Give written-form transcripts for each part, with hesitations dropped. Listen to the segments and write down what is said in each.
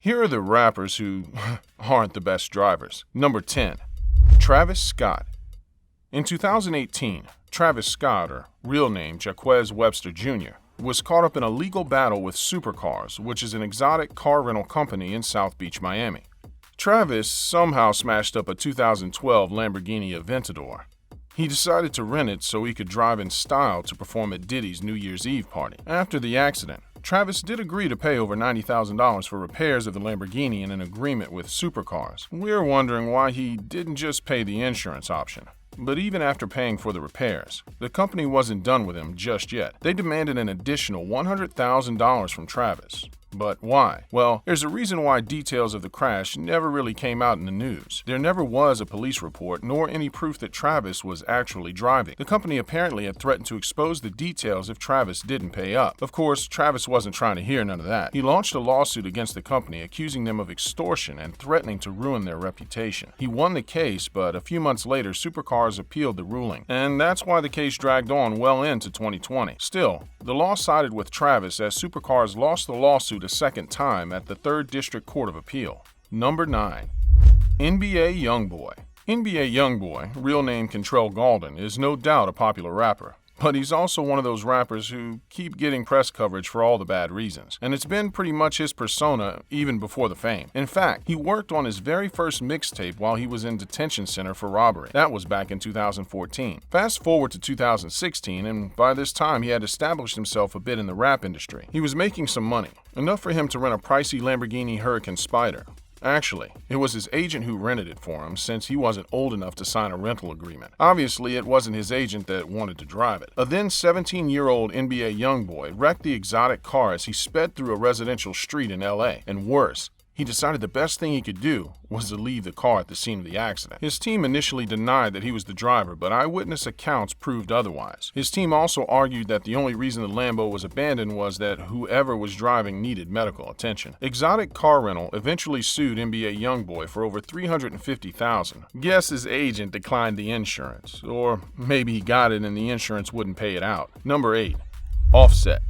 Here are the rappers who aren't the best drivers. Number 10. Travis Scott. In 2018, Travis Scott, or real name Jacques Webster Junior, was caught up in a legal battle with Supercars, which is an exotic car rental company in South Beach, Miami. Travis somehow smashed up a 2012 Lamborghini Aventador. He decided to rent it so he could drive in style to perform at Diddy's New Year's Eve party. After the accident, Travis did agree to pay over $90,000 for repairs of the Lamborghini in an agreement with Supercars. We're wondering why he didn't just pay the insurance option. But even after paying for the repairs, the company wasn't done with him just yet. They demanded an additional $100,000 from Travis. But why? Well, there's a reason why details of the crash never really came out in the news. There never was a police report, nor any proof that Travis was actually driving. The company apparently had threatened to expose the details if Travis didn't pay up. Of course, Travis wasn't trying to hear none of that. He launched a lawsuit against the company, accusing them of extortion and threatening to ruin their reputation. He won the case, but a few months later, Supercars appealed the ruling, and that's why the case dragged on well into 2020. Still, the law sided with Travis as Supercars lost the lawsuit a second time at the 3rd District Court of Appeal. Number 9. NBA Youngboy. NBA Youngboy, real name Kentrell Gaulden, is no doubt a popular rapper. But he's also one of those rappers who keep getting press coverage for all the bad reasons. And it's been pretty much his persona even before the fame. In fact, he worked on his very first mixtape while he was in detention center for robbery. That was back in 2014. Fast forward to 2016, and by this time he had established himself a bit in the rap industry. He was making some money, enough for him to rent a pricey Lamborghini Huracan Spider. Actually, it was his agent who rented it for him since he wasn't old enough to sign a rental agreement. Obviously, it wasn't his agent that wanted to drive it. A then 17-year-old NBA Youngboy wrecked the exotic car as he sped through a residential street in LA. And worse, he decided the best thing he could do was to leave the car at the scene of the accident. His team initially denied that he was the driver, but eyewitness accounts proved otherwise. His team also argued that the only reason the Lambo was abandoned was that whoever was driving needed medical attention. Exotic Car Rental eventually sued NBA Youngboy for over $350,000. Guess his agent declined the insurance, or maybe he got it and the insurance wouldn't pay it out. Number 8. Offset.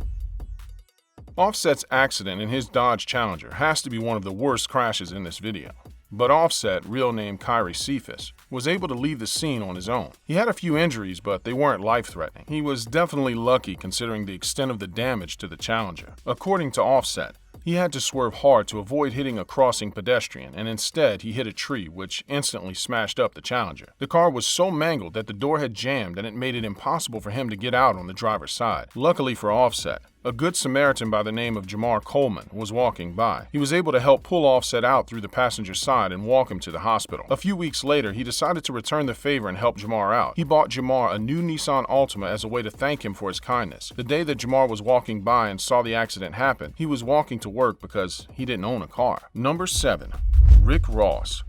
Offset's accident in his Dodge Challenger has to be one of the worst crashes in this video. But Offset, real name Kiari Cephus, was able to leave the scene on his own. He had a few injuries, but they weren't life-threatening. He was definitely lucky considering the extent of the damage to the Challenger. According to Offset, he had to swerve hard to avoid hitting a crossing pedestrian, and instead he hit a tree, which instantly smashed up the Challenger. The car was so mangled that the door had jammed and it made it impossible for him to get out on the driver's side. Luckily for Offset, a good Samaritan by the name of Jamar Coleman was walking by. He was able to help pull Offset out through the passenger side and walk him to the hospital. A few weeks later, he decided to return the favor and help Jamar out. He bought Jamar a new Nissan Altima as a way to thank him for his kindness. The day that Jamar was walking by and saw the accident happen, he was walking to work because he didn't own a car. Number 7. Rick Ross.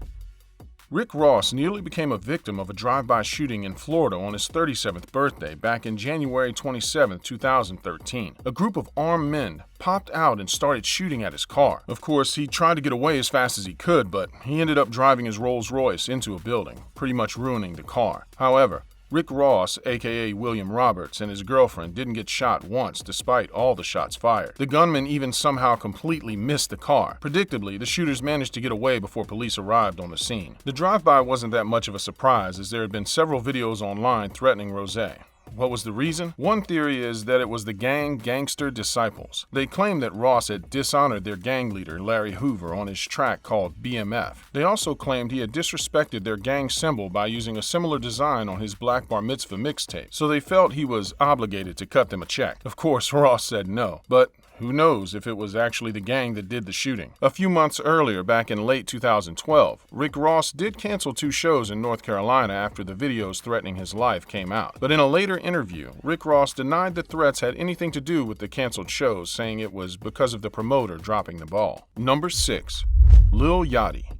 Rick Ross nearly became a victim of a drive-by shooting in Florida on his 37th birthday back in January 27, 2013. A group of armed men popped out and started shooting at his car. Of course, he tried to get away as fast as he could, but he ended up driving his Rolls-Royce into a building, pretty much ruining the car. However, Rick Ross, aka William Roberts, and his girlfriend didn't get shot once despite all the shots fired. The gunman even somehow completely missed the car. Predictably, the shooters managed to get away before police arrived on the scene. The drive-by wasn't that much of a surprise as there had been several videos online threatening Rose. What was the reason? One theory is that it was the Gangster Disciples. They claim that Ross had dishonored their gang leader, Larry Hoover, on his track called BMF. They also claimed he had disrespected their gang symbol by using a similar design on his Black Bar Mitzvah mixtape, so they felt he was obligated to cut them a check. Of course, Ross said no, but who knows if it was actually the gang that did the shooting. A few months earlier, back in late 2012, Rick Ross did cancel 2 shows in North Carolina after the videos threatening his life came out. But in a later interview, Rick Ross denied the threats had anything to do with the canceled shows, saying it was because of the promoter dropping the ball. Number 6. Lil Yachty.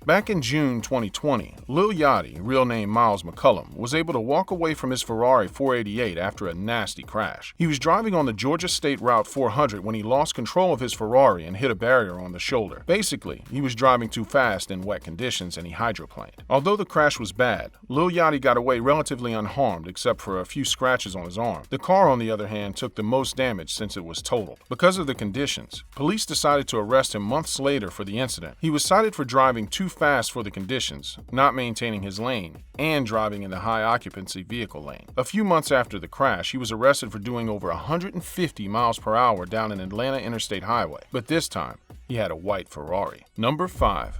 Back in June 2020, Lil Yachty, real name Miles McCullum, was able to walk away from his Ferrari 488 after a nasty crash. He was driving on the Georgia State Route 400 when he lost control of his Ferrari and hit a barrier on the shoulder. Basically, he was driving too fast in wet conditions and he hydroplaned. Although the crash was bad, Lil Yachty got away relatively unharmed except for a few scratches on his arm. The car, on the other hand, took the most damage since it was totaled. Because of the conditions, police decided to arrest him months later for the incident. He was cited for driving too fast for the conditions, not maintaining his lane, and driving in the high-occupancy vehicle lane. A few months after the crash, he was arrested for doing over 150 miles per hour down an Atlanta interstate highway, but this time, he had a white Ferrari. Number 5.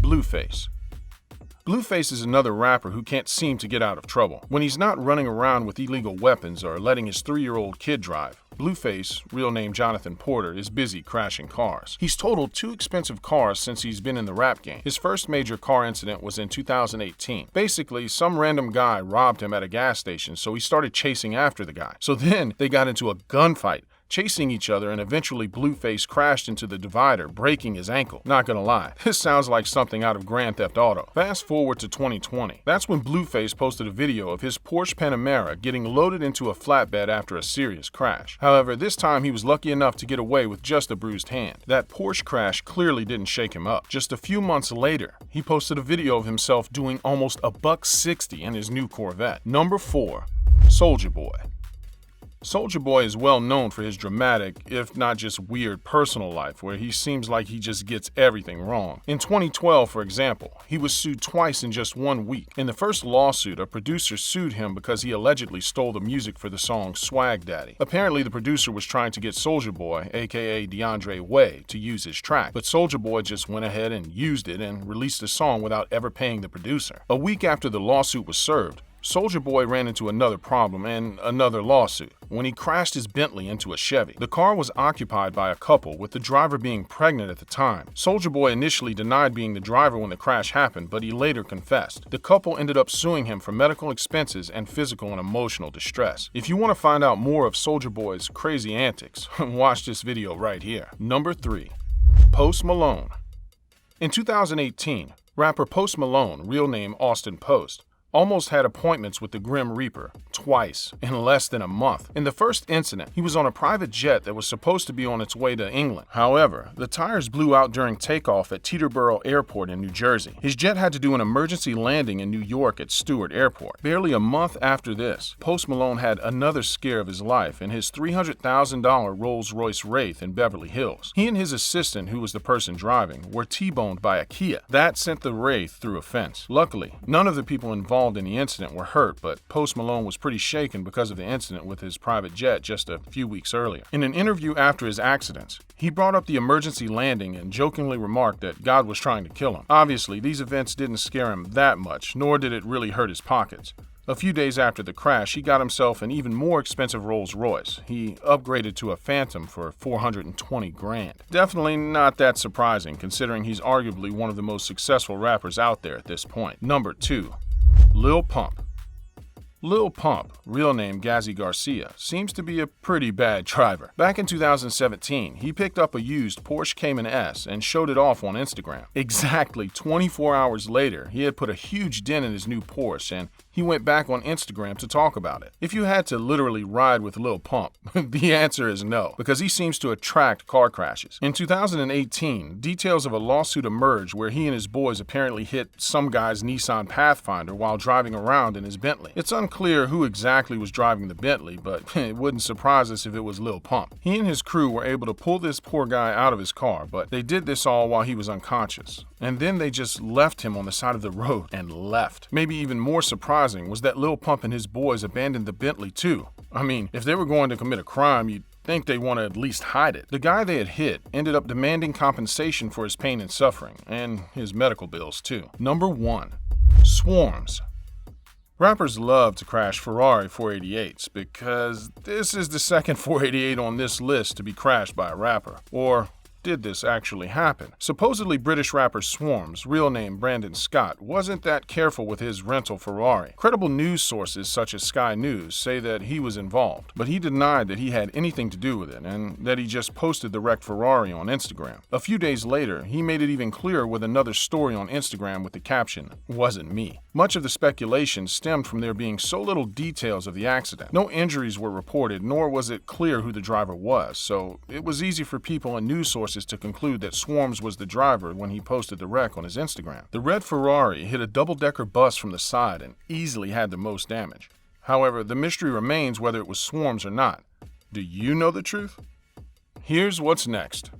Blueface. Blueface is another rapper who can't seem to get out of trouble. When he's not running around with illegal weapons or letting his 3-year-old kid drive, Blueface, real name Jonathan Porter, is busy crashing cars. He's totaled 2 expensive cars since he's been in the rap game. His first major car incident was in 2018. Basically, some random guy robbed him at a gas station, so he started chasing after the guy. So then they got into a gunfight, chasing each other, and eventually Blueface crashed into the divider, breaking his ankle. Not gonna lie, this sounds like something out of Grand Theft Auto. Fast forward to 2020. That's when Blueface posted a video of his Porsche Panamera getting loaded into a flatbed after a serious crash. However, this time he was lucky enough to get away with just a bruised hand. That Porsche crash clearly didn't shake him up. Just a few months later, he posted a video of himself doing almost $160 in his new Corvette. Number 4. Soulja Boy. Soulja Boy is well known for his dramatic, if not just weird, personal life where he seems like he just gets everything wrong. In 2012, for example, he was sued twice in just 1 week. In the first lawsuit, a producer sued him because he allegedly stole the music for the song Swag Daddy. Apparently, the producer was trying to get Soulja Boy, aka DeAndre Way, to use his track, but Soulja Boy just went ahead and used it and released the song without ever paying the producer. A week after the lawsuit was served, Soulja Boy ran into another problem and another lawsuit when he crashed his Bentley into a Chevy. The car was occupied by a couple, with the driver being pregnant at the time. Soulja Boy initially denied being the driver when the crash happened, but he later confessed. The couple ended up suing him for medical expenses and physical and emotional distress. If you want to find out more of Soulja Boy's crazy antics, watch this video right here. Number 3. Post Malone. In 2018, rapper Post Malone, real name Austin Post, almost had appointments with the Grim Reaper twice in less than a month. In the first incident, he was on a private jet that was supposed to be on its way to England. However, the tires blew out during takeoff at Teterboro Airport in New Jersey. His jet had to do an emergency landing in New York at Stewart Airport. Barely a month after this, Post Malone had another scare of his life in his $300,000 Rolls-Royce Wraith in Beverly Hills. He and his assistant, who was the person driving, were T-boned by a Kia. That sent the Wraith through a fence. Luckily, none of the people involved in the incident were hurt, but Post Malone was pretty shaken because of the incident with his private jet just a few weeks earlier. In an interview after his accidents, he brought up the emergency landing and jokingly remarked that God was trying to kill him. Obviously, these events didn't scare him that much, nor did it really hurt his pockets. A few days after the crash, he got himself an even more expensive Rolls Royce. He upgraded to a Phantom for $420,000. Definitely not that surprising, considering he's arguably one of the most successful rappers out there at this point. Number 2. Lil Pump. Lil Pump, real name Gazzy Garcia, seems to be a pretty bad driver. Back in 2017, he picked up a used Porsche Cayman S and showed it off on Instagram. Exactly 24 hours later, he had put a huge dent in his new Porsche and he went back on Instagram to talk about it. If you had to literally ride with Lil Pump, the answer is no, because he seems to attract car crashes. In 2018, details of a lawsuit emerged where he and his boys apparently hit some guy's Nissan Pathfinder while driving around in his Bentley. It's unclear who exactly was driving the Bentley, but it wouldn't surprise us if it was Lil Pump. He and his crew were able to pull this poor guy out of his car, but they did this all while he was unconscious. And then they just left him on the side of the road and left. Maybe even more surprising was that Lil Pump and his boys abandoned the Bentley too. I mean, if they were going to commit a crime, you'd think they want to at least hide it. The guy they had hit ended up demanding compensation for his pain and suffering, and his medical bills too. Number 1. Swarmz. Rappers love to crash Ferrari 488s because this is the second 488 on this list to be crashed by a rapper. Or did this actually happen? Supposedly British rapper Swarmz, real name Brandon Scott, wasn't that careful with his rental Ferrari. Credible news sources such as Sky News say that he was involved, but he denied that he had anything to do with it and that he just posted the wrecked Ferrari on Instagram. A few days later, he made it even clearer with another story on Instagram with the caption, "Wasn't me." Much of the speculation stemmed from there being so little details of the accident. No injuries were reported, nor was it clear who the driver was, so it was easy for people and news sources to conclude that Swarmz was the driver when he posted the wreck on his Instagram. The red Ferrari hit a double-decker bus from the side and easily had the most damage. However, the mystery remains whether it was Swarmz or not. Do you know the truth? Here's what's next.